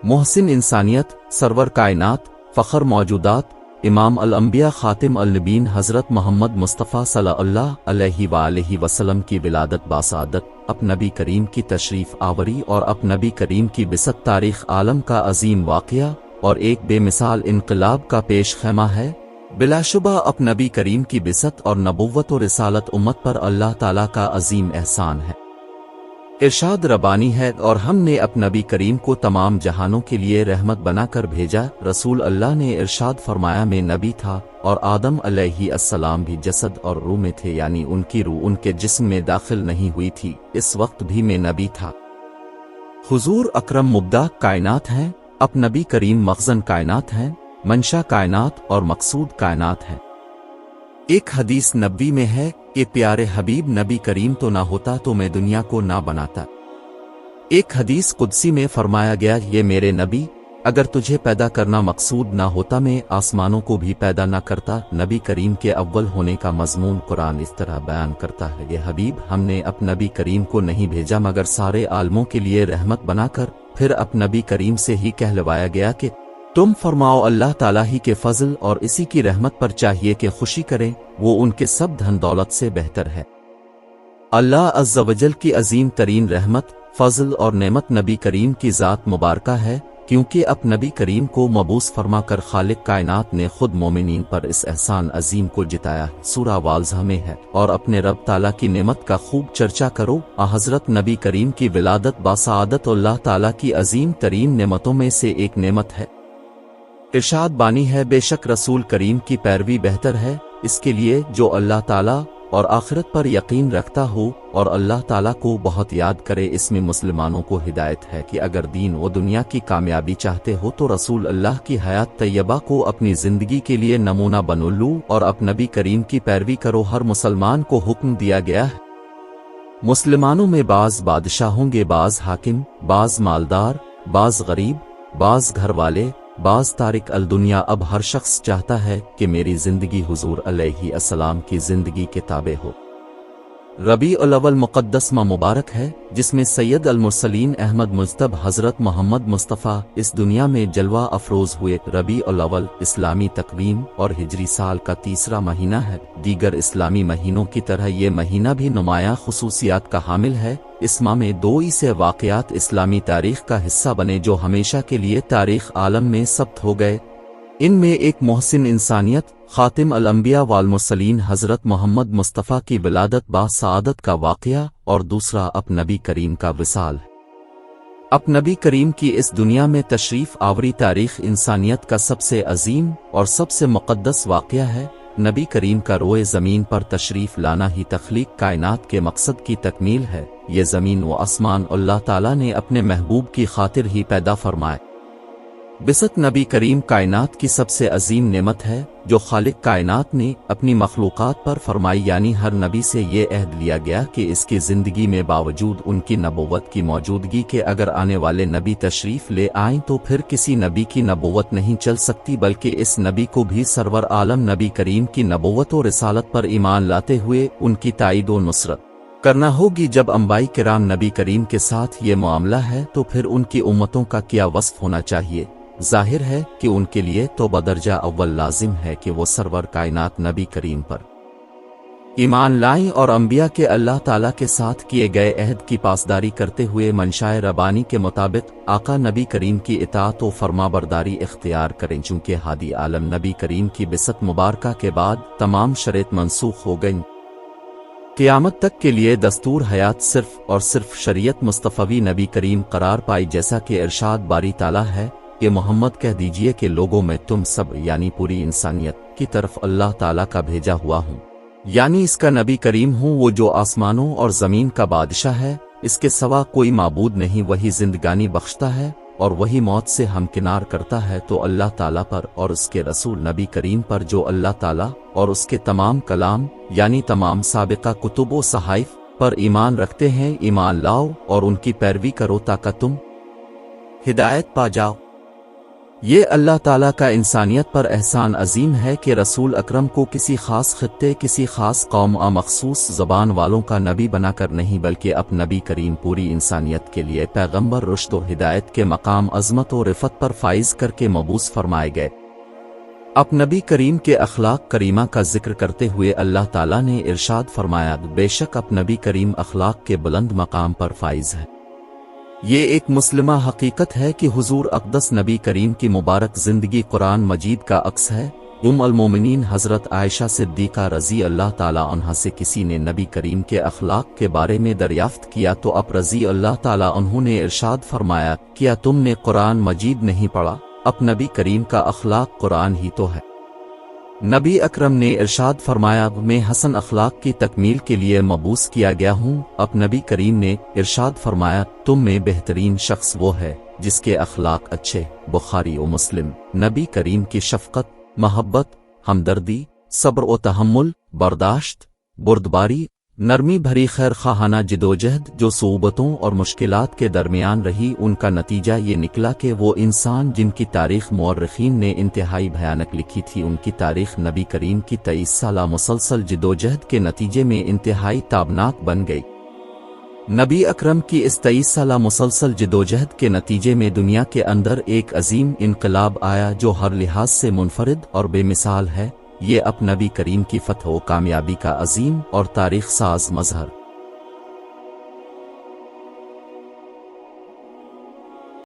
محسن انسانیت، سرور کائنات، فخر موجودات، امام الانبیاء خاتم النبیین حضرت محمد مصطفیٰ صلی اللہ علیہ وآلہ وسلم کی ولادت باسعادت، اب نبی کریم کی تشریف آوری اور اب نبی کریم کی بعثت تاریخ عالم کا عظیم واقعہ اور ایک بے مثال انقلاب کا پیش خیمہ ہے۔ بلا شبہ اب نبی کریم کی بعثت اور نبوت و رسالت امت پر اللہ تعالیٰ کا عظیم احسان ہے، ارشاد ربانی ہے، اور ہم نے اب نبی کریم کو تمام جہانوں کے لیے رحمت بنا کر بھیجا۔ رسول اللہ نے ارشاد فرمایا، میں نبی تھا اور آدم علیہ السلام بھی جسد اور روح میں تھے، یعنی ان کی روح ان کے جسم میں داخل نہیں ہوئی تھی، اس وقت بھی میں نبی تھا۔ حضور اکرم مبدع کائنات ہیں، اب نبی کریم مخزن کائنات ہیں، منشا کائنات اور مقصود کائنات ہیں۔ ایک حدیث نبوی میں ہے کہ پیارے حبیب نبی کریم تو نہ ہوتا تو میں دنیا کو نہ بناتا۔ ایک حدیث قدسی میں فرمایا گیا، یہ میرے نبی، اگر تجھے پیدا کرنا مقصود نہ ہوتا میں آسمانوں کو بھی پیدا نہ کرتا۔ نبی کریم کے اول ہونے کا مضمون قرآن اس طرح بیان کرتا ہے، یہ حبیب، ہم نے اب نبی کریم کو نہیں بھیجا مگر سارے عالموں کے لیے رحمت بنا کر۔ پھر اب نبی کریم سے ہی کہلوایا گیا کہ تم فرماؤ اللہ تعالیٰ ہی کے فضل اور اسی کی رحمت پر چاہیے کہ خوشی کریں، وہ ان کے سب دھن دولت سے بہتر ہے۔ اللہ عز و جل کی عظیم ترین رحمت، فضل اور نعمت نبی کریم کی ذات مبارکہ ہے، کیونکہ اب نبی کریم کو مبعوث فرما کر خالق کائنات نے خود مومنین پر اس احسان عظیم کو جتایا۔ سورہ والضحیٰ میں ہے، اور اپنے رب تعالیٰ کی نعمت کا خوب چرچا کرو۔ حضرت نبی کریم کی ولادت باسعادت اللہ تعالیٰ کی عظیم ترین نعمتوں میں سے ایک نعمت ہے۔ ارشاد بانی ہے، بے شک رسول کریم کی پیروی بہتر ہے اس کے لیے جو اللہ تعالیٰ اور آخرت پر یقین رکھتا ہو اور اللہ تعالیٰ کو بہت یاد کرے۔ اس میں مسلمانوں کو ہدایت ہے کہ اگر دین و دنیا کی کامیابی چاہتے ہو تو رسول اللہ کی حیات طیبہ کو اپنی زندگی کے لیے نمونہ بن لو اور اب نبی کریم کی پیروی کرو۔ ہر مسلمان کو حکم دیا گیا ہے۔ مسلمانوں میں بعض بادشاہ ہوں گے، بعض حاکم، بعض مالدار، بعض غریب، بعض گھر والے، بعض تارک الدنیا۔ اب ہر شخص چاہتا ہے کہ میری زندگی حضور علیہ السلام کی زندگی کے تابع ہو۔ ربیع الاول مقدس ماہ مبارک ہے جس میں سید المرسلین احمد مجتبی حضرت محمد مصطفیٰ اس دنیا میں جلوہ افروز ہوئے۔ ربیع الاول اسلامی تقویم اور ہجری سال کا تیسرا مہینہ ہے۔ دیگر اسلامی مہینوں کی طرح یہ مہینہ بھی نمایاں خصوصیات کا حامل ہے۔ اس ماہ میں دو ایسے واقعات اسلامی تاریخ کا حصہ بنے جو ہمیشہ کے لیے تاریخ عالم میں ثبت ہو گئے۔ ان میں ایک محسن انسانیت خاتم الانبیاء والمرسلین حضرت محمد مصطفیٰ کی ولادت باسعادت کا واقعہ اور دوسرا اب نبی کریم کا وصال ہے۔ اب نبی کریم کی اس دنیا میں تشریف آوری تاریخ انسانیت کا سب سے عظیم اور سب سے مقدس واقعہ ہے۔ نبی کریم کا روئے زمین پر تشریف لانا ہی تخلیق کائنات کے مقصد کی تکمیل ہے۔ یہ زمین و آسمان اللہ تعالیٰ نے اپنے محبوب کی خاطر ہی پیدا فرمائے۔ بعثت نبی کریم کائنات کی سب سے عظیم نعمت ہے جو خالق کائنات نے اپنی مخلوقات پر فرمائی، یعنی ہر نبی سے یہ عہد لیا گیا کہ اس کی زندگی میں باوجود ان کی نبوت کی موجودگی کے اگر آنے والے نبی تشریف لے آئیں تو پھر کسی نبی کی نبوت نہیں چل سکتی، بلکہ اس نبی کو بھی سرور عالم نبی کریم کی نبوت و رسالت پر ایمان لاتے ہوئے ان کی تائید و نصرت کرنا ہوگی۔ جب انبیاء کرام نبی کریم کے ساتھ یہ معاملہ ہے تو پھر ان کی امتوں کا کیا وصف ہونا چاہیے؟ ظاہر ہے کہ ان کے لیے تو بدرجہ اول لازم ہے کہ وہ سرور کائنات نبی کریم پر ایمان لائیں اور انبیاء کے اللہ تعالیٰ کے ساتھ کیے گئے عہد کی پاسداری کرتے ہوئے منشائے ربانی کے مطابق آقا نبی کریم کی اطاعت و فرما برداری اختیار کریں۔ چونکہ ہادی عالم نبی کریم کی بعثت مبارکہ کے بعد تمام شرائط منسوخ ہو گئیں، قیامت تک کے لیے دستور حیات صرف اور صرف شریعت مصطفی نبی کریم قرار پائی، جیسا کہ ارشاد باری تعالیٰ ہے کہ محمد کہہ دیجئے کہ لوگوں میں تم سب یعنی پوری انسانیت کی طرف اللہ تعالیٰ کا بھیجا ہوا ہوں، یعنی اس کا نبی کریم ہوں، وہ جو آسمانوں اور زمین کا بادشاہ ہے، اس کے سوا کوئی معبود نہیں، وہی زندگانی بخشتا ہے اور وہی موت سے ہمکنار کرتا ہے۔ تو اللہ تعالیٰ پر اور اس کے رسول نبی کریم پر جو اللہ تعالیٰ اور اس کے تمام کلام یعنی تمام سابقہ کتب و صحائف پر ایمان رکھتے ہیں ایمان لاؤ اور ان کی پیروی کرو تاکہ تم ہدایت پا جاؤ۔ یہ اللہ تعالیٰ کا انسانیت پر احسان عظیم ہے کہ رسول اکرم کو کسی خاص خطے کسی خاص قوم اور مخصوص زبان والوں کا نبی بنا کر نہیں بلکہ اب نبی کریم پوری انسانیت کے لیے پیغمبر رشد و ہدایت کے مقام عظمت و رفت پر فائز کر کے مبعوث فرمائے گئے۔ اب نبی کریم کے اخلاق کریمہ کا ذکر کرتے ہوئے اللہ تعالیٰ نے ارشاد فرمایا، بے شک اب نبی کریم اخلاق کے بلند مقام پر فائز ہے۔ یہ ایک مسلمہ حقیقت ہے کہ حضور اقدس نبی کریم کی مبارک زندگی قرآن مجید کا عکس ہے۔ المومنین حضرت عائشہ صدیقہ رضی اللہ تعالیٰ عنہا سے کسی نے نبی کریم کے اخلاق کے بارے میں دریافت کیا تو اب رضی اللہ تعالیٰ عنہ نے ارشاد فرمایا، کیا تم نے قرآن مجید نہیں پڑھا؟ اب نبی کریم کا اخلاق قرآن ہی تو ہے۔ نبی اکرم نے ارشاد فرمایا، میں حسن اخلاق کی تکمیل کے لیے مبعوث کیا گیا ہوں۔ اب نبی کریم نے ارشاد فرمایا، تم میں بہترین شخص وہ ہے جس کے اخلاق اچھے۔ بخاری و مسلم۔ نبی کریم کی شفقت، محبت، ہمدردی، صبر و تحمل، برداشت، بردباری، نرمی بھری خیر خواہانہ جدوجہد جو صعوبتوں اور مشکلات کے درمیان رہی، ان کا نتیجہ یہ نکلا کہ وہ انسان جن کی تاریخ مورخین نے انتہائی بھیانک لکھی تھی، ان کی تاریخ نبی کریم کی 23 سالہ مسلسل جدوجہد کے نتیجے میں انتہائی تابناک بن گئی۔ نبی اکرم کی اس 23 سالہ مسلسل جدوجہد کے نتیجے میں دنیا کے اندر ایک عظیم انقلاب آیا جو ہر لحاظ سے منفرد اور بے مثال ہے۔ یہ اب نبی کریم کی فتح و کامیابی کا عظیم اور تاریخ ساز مظہر